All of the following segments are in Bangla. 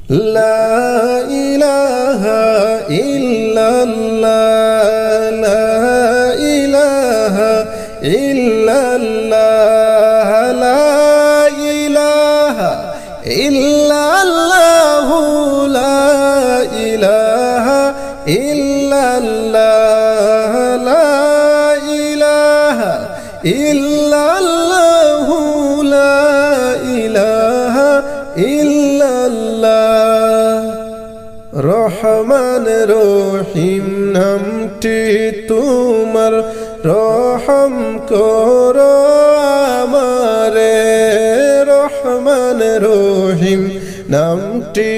লা ইলাহা ইল্লাল্লাহ লা ইলাহা ইল্লাল্লাহ লা ইলাহা ইল্লাল্লাহ লা ইলাহা ইল্লাল্লাহ লা ইলাহা ইল্লাল্লাহ লা ইলাহা ইল্লাল্লাহ রহমান রহিম নামটি তোমার রহম করো আমারে রহমান রহিম নামটি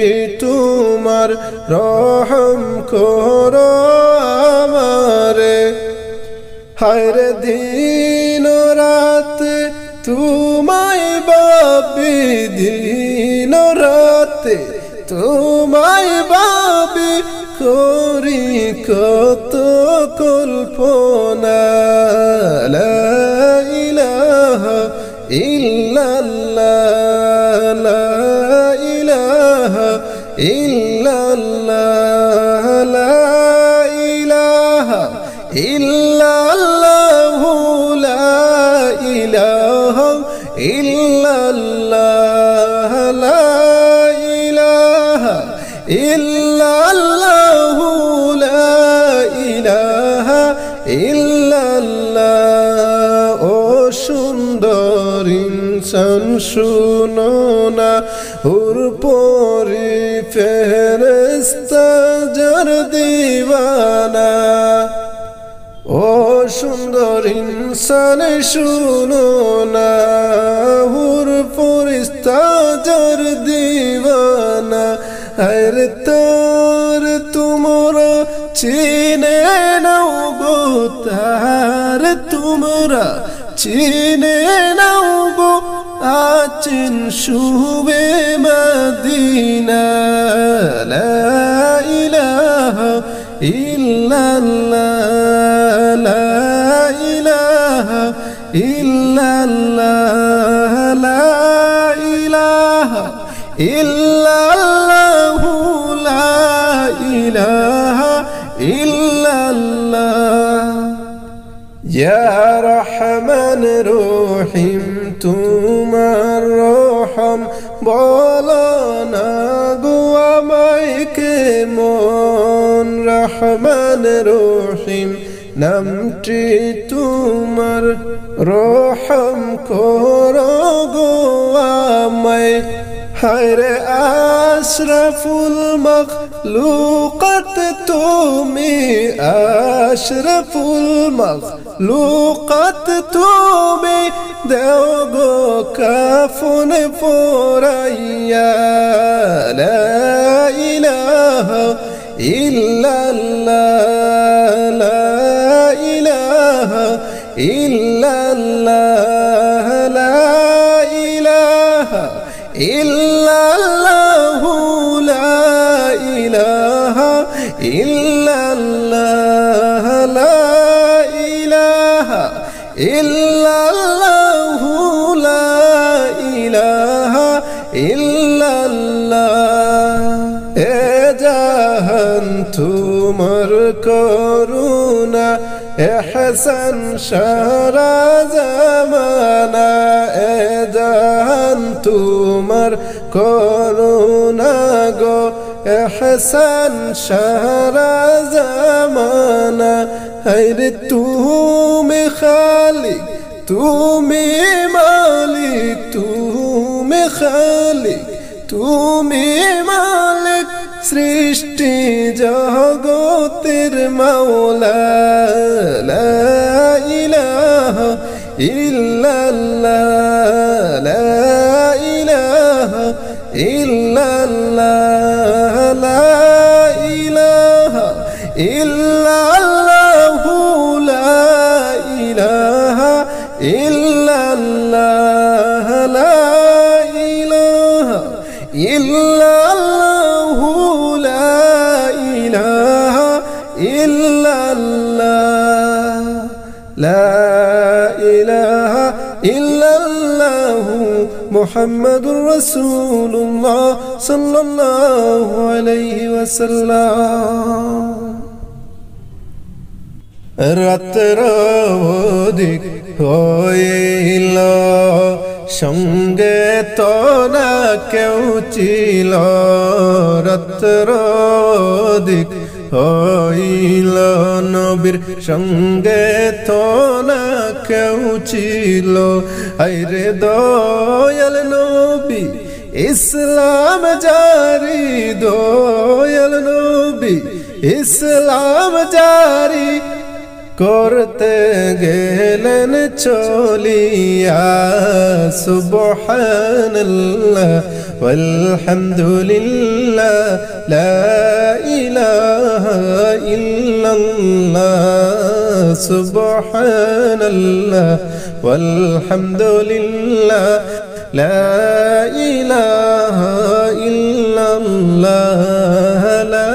তোমার রহম করো আমারে হায়রে দিন রাত তোমায় ভাবি দিন রাতে তোমায় ভাবি করি কত কল্পনা লা ইলাহা ইল্লাল্লাহ লা ইলাহা ইল্লাল্লাহ লা ইলাহা ইল্লাল্লাহ লা ইলাহা ইল্লাল্লাহ লা ইলাহা ইল্লাল্লাহ লা ইলাহা ইল্লাল্লাহ ও সুন্দর ইনসান শুনো না হুর পরি ফেরেশতা যার দিওয়ানা ও সুন্দর ইনসান শুনো না হুর ফেরেশতা যার দিওয়ানা আরে তার তোমরা চিনে নাও গো তার তোমরা চিনে নাও গো আছেন শুবে মদিনা লা ইলাহা ইল্লাল্লাহ লা ইলাহা ইল্লাল্লাহ লা ইলাহা ইল্লাল্লাহ লা ইলাহা ইল্লাল্লাহ ইয়া রহমান রহিম তোমার রহম বলো না গো আমায় কেমন রহমান রহিম নামটি তোমার রহম করো গো আমায় হায়রে আশরাফুল মখলুকাত তুমি আশরাফুল মখলুকাত তুমি দেও গো কাফন পরাইয়া লা ইলাহা ইল্লাল্লাহ লা ইলাহা ইল্লাল্লাহ লা ইলাহা ইল্লাল্লাহ লা ইলাহা ইল্লাল্লাহ লা ইলাহা ইল্লাল্লাহ লা ইলাহা ইল্লাল্লাহ এ জাহান তোমার করুণা এহসান সারা জামানা এ জাহান তোমার করুণা গো এহসান সারা জামানা হায়রে তুমি খালিক তুমি মালিক তুমি খালিক তুমি মালিক সৃষ্টি জগতের মাওলা লা ইলাহা ইল্লাল্লাহ লা ইলাহা ইল্লাল্লাহ লা ইলাহা ইল্লাল্লাহ লা ইলাহা ইল্লাল্লাহ লা ইলাহা ইল্লাল্লাহ লা ইলাহা ইল্লাল্লাহ লা ইলাহা ইল্লাল্লাহ মুহাম্মাদুর রাসূলুল্লাহ সাল্লাল্লাহু আলাইহি ওয়াসাল্লাম। রাত্র অধিক হইল, সঙ্গে তো না কেউ ছিল। রাত্র অধিক হইল, নবীর সঙ্গে তো না কেউ ছিল। আইরে দয়াল নবী ইসলাম জারি, দয়াল নবী ইসলাম জারি করতে গেলেন চলিয়া। সুবহানাল্লাহ ওয়ালহামদুলিল্লাহ লা ইলাহা ইল্লাল্লাহ। সুবহানাল্লাহ ওয়ালহামদুলিল্লাহ লা ইলাহা ইল্লাল্লাহ। লা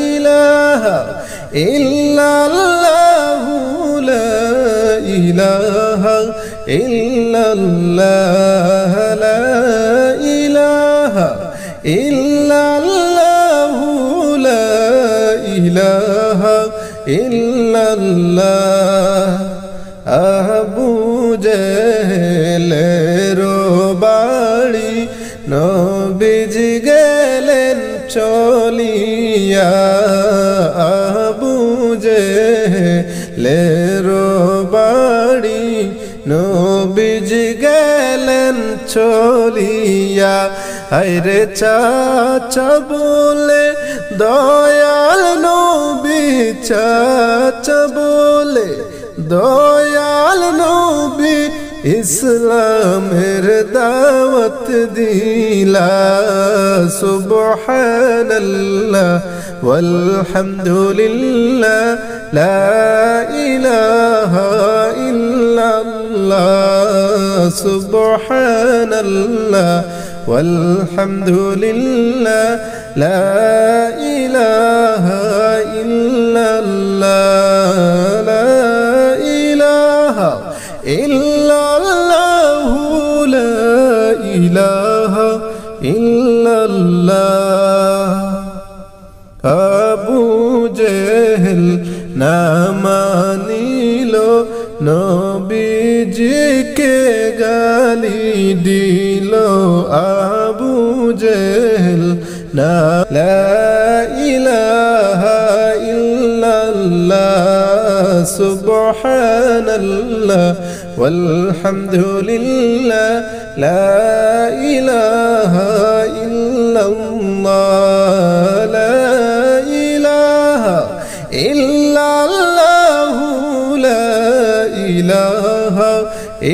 ইলাহা ইল্লাল্লাহ, লা ইলাহা ইল্লাল্লাহ। লা ইলাহা ইল্লাল্লাহ, লা ইলাহা ইল্লাল্লাহ। আবু জেহেলের বাড়ি নবীজি গেলেন চলিয়া। আবু জেহেলের বাড়ি নবীজি গেলেন চলিয়া। হায়রে চাচা বলে দয়াল নবী, চাচা বলে দয়াল নবী ইসলামের দাওয়াত দিলা। সুবহানাল্লাহ ওয়ালহামদুলিল্লাহ লা ইলাহা ইল্লাল্লাহ। সুবহানাল্লাহ ওয়ালহামদুলিল্লাহ লা ইলাহা ইল্লাল্লাহ। লা ইলাহা ইল্লাল্লাহ, লা ইলাহা ইল্লাল্লাহ। আবু জেহেল না মানিল, নবীজিকে গালি দিল। আবু জেহেল না লা ইলাহা ইল্লাল্লাহ। সুবহানাল্লাহ ওয়ালহামদুলিল্লাহ লা ইলাহা ইল্লাল্লাহ। লা ইলাহা ইল্লাল্লাহ, লা ইলাহা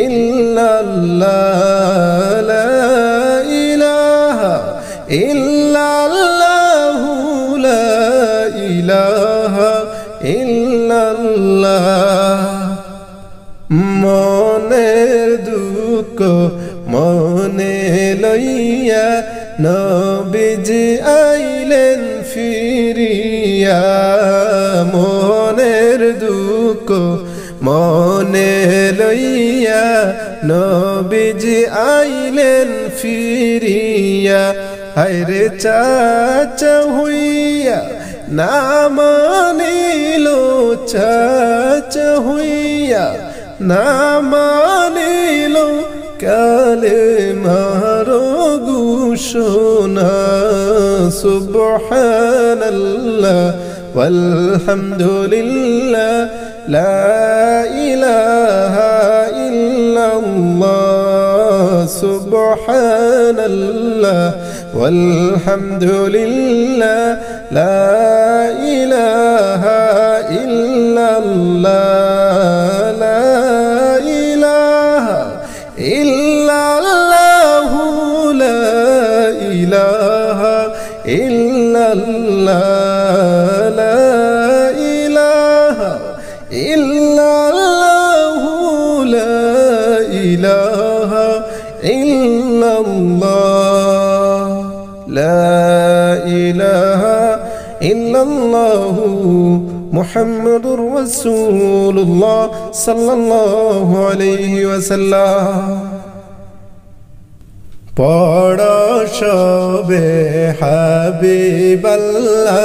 ইল্লাল্লাহ। লা ইলাহা ইল্লাল্লাহ, লা ইলাহা ইল্লাল্লাহ। মনের দুঃখ মনে লইয়া নবীজি আইলেন ফিরিয়া। মনের দুঃখ মনে লইয়া নবীজি আইলেন ফিরিয়া। হায়রে চাচা হইয়া না মানিল, চাচা হইয়া না মানিল কালেমার ঘোষণা। সুবহানাল্লাহ ওয়ালহামদুলিল্লাহ লা ইলাহা ইল্লাল্লাহ। সুবহানাল্লাহ ওয়ালহামদুলিল্লাহ লা ইলাহা ইল্লাল্লাহ। লা ইলাহা ইল্লাল্লাহ, লা ইলাহা ইল্লাল্লাহ। লা ইলাহা ইল্লাল্লাহ, লা ইলাহা ইল্লাল্লাহ। লা ইলাহা ইল্লাল্লাহ মুহাম্মাদুর রাসূলুল্লাহ সাল্লাল্লাহু আলাইহি ওয়াসাল্লাম। পড়ো সবে হাবিবাল্লাহ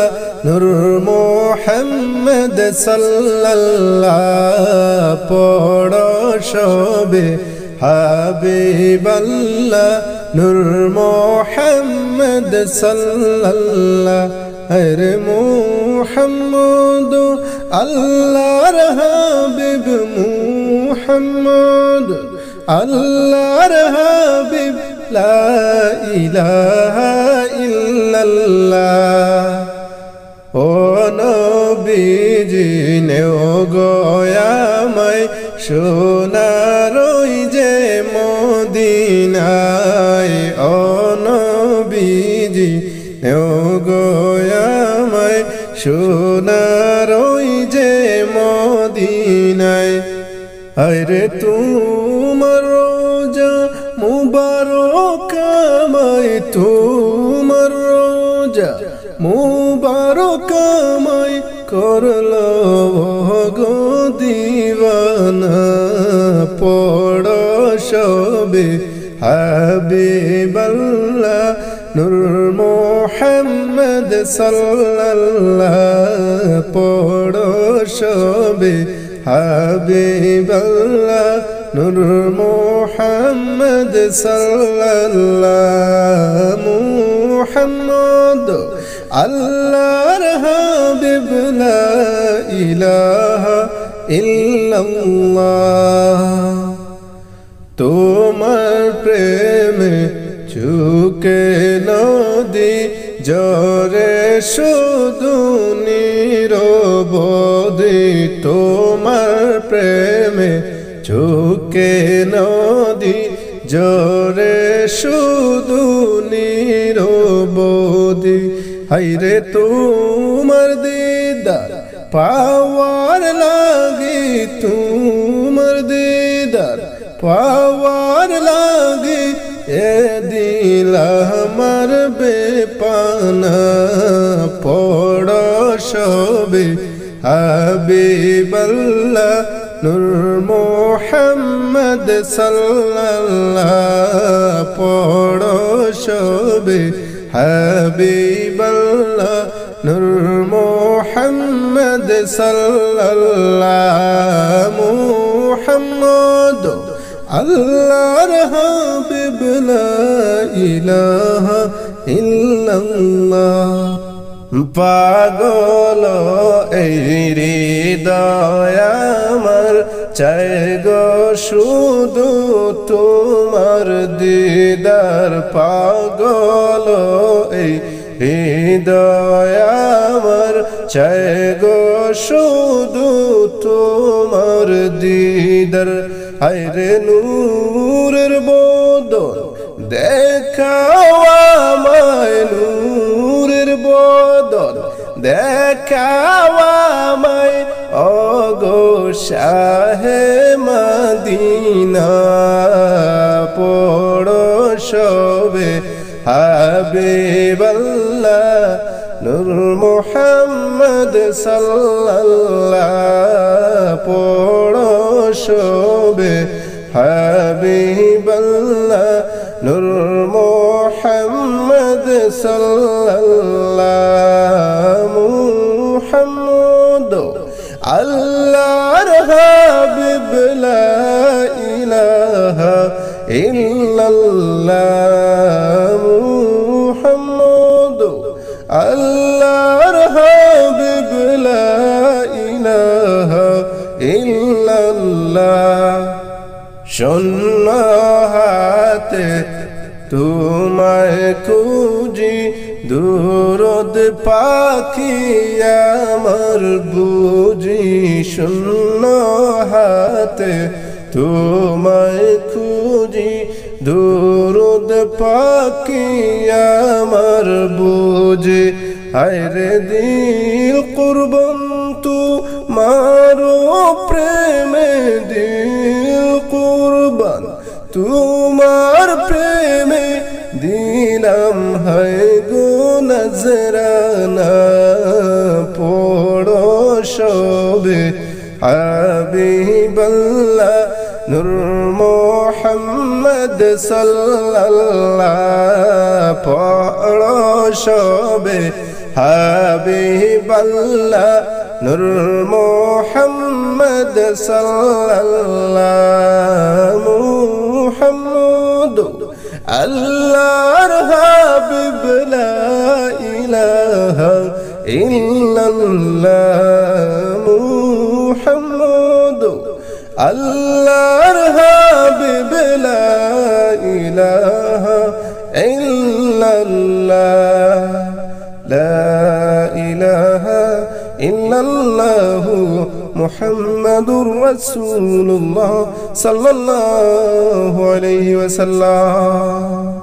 নূর মুহাম্মদ সাল্লাল্লাহ পড়ো সবে হাবিবাল্লাহ নূর মুহাম্মদ সাল্লাল্লাহ আরে মুহাম্মদ আল্লাহর হাবিব মুহাম্মদ আল্লাহর হাবিব লা ইলাহা ইল্লাল্লাহ ও নবীজি নেও গো আমায় সোনার ওই যে মদিনায় ও নবীজি নেও গো আমায় সোনার ওই যে মদিনায় আরে তোমার রোজা মুবারক আমায় তোমার রোজা মুবারক আমায় করলো গো দিওয়ানা পড়ো সবে হাবিবাল্লাহ নূর মুহাম্মদ সাল্লাল্লাহ পড়ো সবে হাবিবাল্লাহ নূর মুহাম্মদ সাল্লাল্লাহ মুহাম্মদ আল্লাহর হাবিব লা ইলাহা ইল্লাল্লাহ তোমার প্রেমে চুকে নদী জরে শুধু নিরবধি তোমার প্রেমে চুকে নদী জরে শুধু নিরবধি হাইরে তোমার দিদার পাওয়ার লাগি তোমার দিদার পাওয়ার লাগি এ দিল আমার বেপানা পড়ো সবে হাবিবাল্লাহ নূর মুহাম্মদ সাল্লাল্লাহ পড়ো সবে হাবিবাল্লাহ নূর মুহাম্মদ সাল্লাল্লাহ মুহাম্মদ আল্লাহর হাবিব লা ইলাহা ইল্লাল্লাহ পাগল এই হৃদয় আমার চাই গো শুধু তোমার দিদার পাগল এই হৃদয় আমার চাই গো শুধু তোমার দিদার হায়রে নূরের বদন দেখাও আমায় নূরের বদন দেখাও আমায় ওগো শাহে মদিনা পড়ো সবে হাবিবাল্লাহ নূর মুহাম্মদ সাল্লাল্লাহ পড়ো সবে হাবিবাল্লাহ নূর মুহাম্মদ সাল্লাল্লাহ মুহাম্মদ আল্লাহর হাবিব লা ইলাহা ইল্লাল্লাহ মুহাম্মদ আল্লাহর হাবিব লা ইলাহা ইল্লাল্লাহ শূন্য হাতে তোমায় খুঁজি দুরুদ পাখি আমার বুঝি শূন্য হাতে তোমায় খুঁজি দুরুদ পাখি আমার বুঝি হায়রে দিল কুরবান তোমারো প্রেমে দিল কুরবান তোমার প্রেমে দিলাম হয় গো নজরানা পড়ো হাবিবাল্লাহ নূর মুহাম্মদ মুহাম্মদ সাল্লাল্লাহ পড়ো সবে হাবিবাল্লাহ নূর মুহাম্মদ সাল্লাল্লাহ মুহাম্মদ আল্লাহর হাবিব লা ইলাহা ইল্লাল্লাহ মুহাম্মদ আল্লাহর হাবিব লা ইলাহা ইল্লাল্লাহ লা ইলাহা ইল্লাল্লাহ মুহাম্মাদুর রাসূলুল্লাহ সাল্লাল্লাহু আলাইহি ওয়াসাল্লাম।